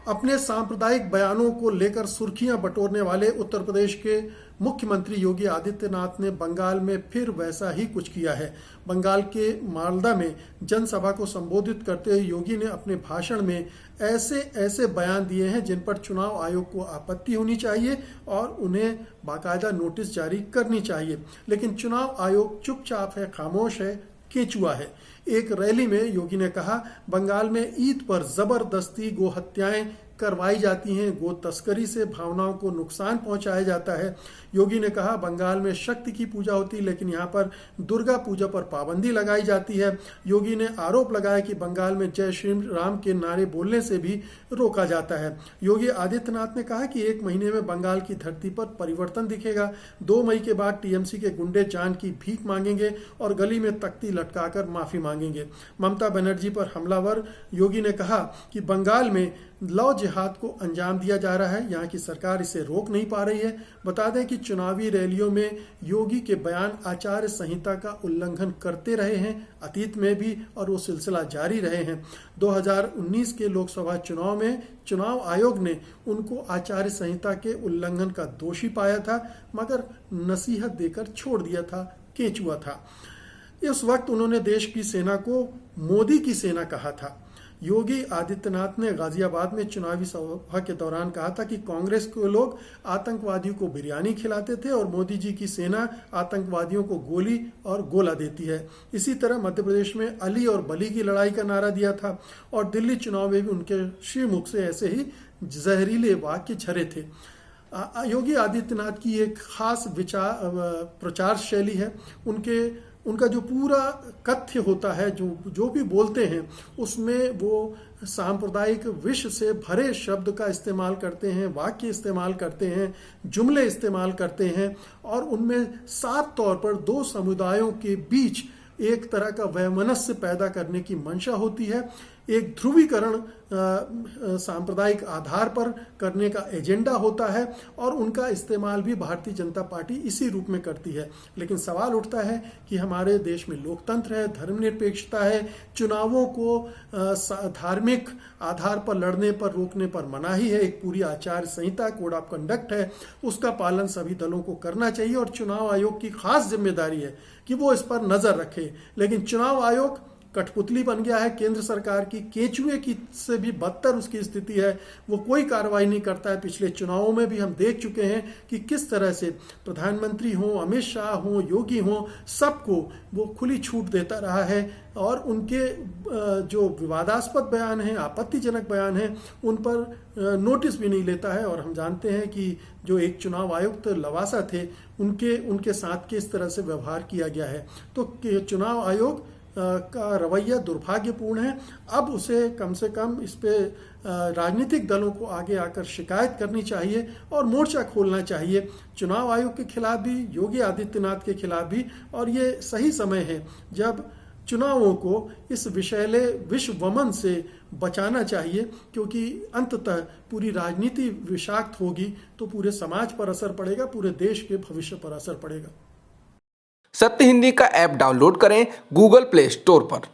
अपने सांप्रदायिक बयानों को लेकर सुर्खियां बटोरने वाले उत्तर प्रदेश के मुख्यमंत्री योगी आदित्यनाथ ने बंगाल में फिर वैसा ही कुछ किया है। बंगाल के मालदा में जनसभा को संबोधित करते हुए योगी ने अपने भाषण में ऐसे ऐसे बयान दिए हैं जिन पर चुनाव आयोग को आपत्ति होनी चाहिए और उन्हें बाकायदा नोटिस जारी करनी चाहिए, लेकिन चुनाव आयोग चुपचाप है, खामोश है, केचुआ है। एक रैली में योगी ने कहा, बंगाल में ईद पर जबरदस्ती गो हत्याएं करवाई जाती हैं, गो तस्करी से भावनाओं को नुकसान पहुंचाया जाता है। योगी ने कहा, बंगाल में शक्ति की पूजा होती है लेकिन यहाँ पर दुर्गा पूजा पर पाबंदी लगाई जाती है। योगी ने आरोप लगाया कि बंगाल में जय श्री राम के नारे बोलने से भी रोका जाता है। योगी आदित्यनाथ ने कहा कि 1 महीने में बंगाल की धरती पर परिवर्तन दिखेगा। 2 मई के बाद टीएमसी के गुंडे जान की भीख मांगेंगे और गली में तख्ती लटकाकर माफी मांगेंगे। ममता बनर्जी पर हमलावर योगी ने कहा कि बंगाल में लव जिहाद को अंजाम दिया जा रहा है, यहाँ की सरकार इसे रोक नहीं पा रही है। बता दें कि चुनावी रैलियों में योगी के बयान आचार संहिता का उल्लंघन करते रहे हैं, अतीत में भी, और वो सिलसिला जारी रहे हैं। 2019 के लोकसभा चुनाव में चुनाव आयोग ने उनको आचार संहिता के उल्लंघन का दोषी पाया था, मगर नसीहत देकर छोड़ दिया था, केचुआ था। इस वक्त उन्होंने देश की सेना को मोदी की सेना कहा था। योगी आदित्यनाथ ने गाजियाबाद में चुनावी सभा के दौरान कहा था कि कांग्रेस के लोग आतंकवादियों को बिरयानी खिलाते थे और मोदी जी की सेना आतंकवादियों को गोली और गोला देती है। इसी तरह मध्य प्रदेश में अली और बली की लड़ाई का नारा दिया था और दिल्ली चुनाव में भी उनके श्रीमुख से ऐसे ही जहरीले वाक्य झरे थे। योगी आदित्यनाथ की एक खास प्रचार शैली है। उनका जो पूरा कथ्य होता है, जो भी बोलते हैं, उसमें वो सांप्रदायिक विष से भरे शब्द का इस्तेमाल करते हैं, वाक्य इस्तेमाल करते हैं, जुमले इस्तेमाल करते हैं और उनमें साफ तौर पर 2 समुदायों के बीच एक तरह का वैमनस्य पैदा करने की मंशा होती है। एक ध्रुवीकरण सांप्रदायिक आधार पर करने का एजेंडा होता है और उनका इस्तेमाल भी भारतीय जनता पार्टी इसी रूप में करती है। लेकिन सवाल उठता है कि हमारे देश में लोकतंत्र है, धर्मनिरपेक्षता है, चुनावों को धार्मिक आधार पर लड़ने पर रोकने पर मनाही है, एक पूरी आचार संहिता, कोड ऑफ कंडक्ट है, उसका पालन सभी दलों को करना चाहिए और चुनाव आयोग की खास जिम्मेदारी है कि वो इस पर नजर रखे। लेकिन चुनाव आयोग कठपुतली बन गया है केंद्र सरकार की, केचुए की से भी बदतर उसकी स्थिति है। वो कोई कार्रवाई नहीं करता है। पिछले चुनावों में भी हम देख चुके हैं कि किस तरह से प्रधानमंत्री हो, अमित शाह हो, योगी हो, सबको वो खुली छूट देता रहा है और उनके जो विवादास्पद बयान हैं, आपत्तिजनक बयान हैं, उन पर नोटिस भी नहीं लेता है। और हम जानते हैं कि जो एक चुनाव आयुक्त लवासा थे, उनके साथ किस तरह से व्यवहार किया गया है। तो चुनाव आयोग का रवैया दुर्भाग्यपूर्ण है। अब उसे कम से कम इस पे राजनीतिक दलों को आगे आकर शिकायत करनी चाहिए और मोर्चा खोलना चाहिए, चुनाव आयोग के खिलाफ भी, योगी आदित्यनाथ के खिलाफ भी। और ये सही समय है जब चुनावों को इस विषैले विश्व वमन से बचाना चाहिए, क्योंकि अंततः पूरी राजनीति विषाक्त होगी तो पूरे समाज पर असर पड़ेगा, पूरे देश के भविष्य पर असर पड़ेगा। सत्य हिंदी का ऐप डाउनलोड करें गूगल प्ले स्टोर पर।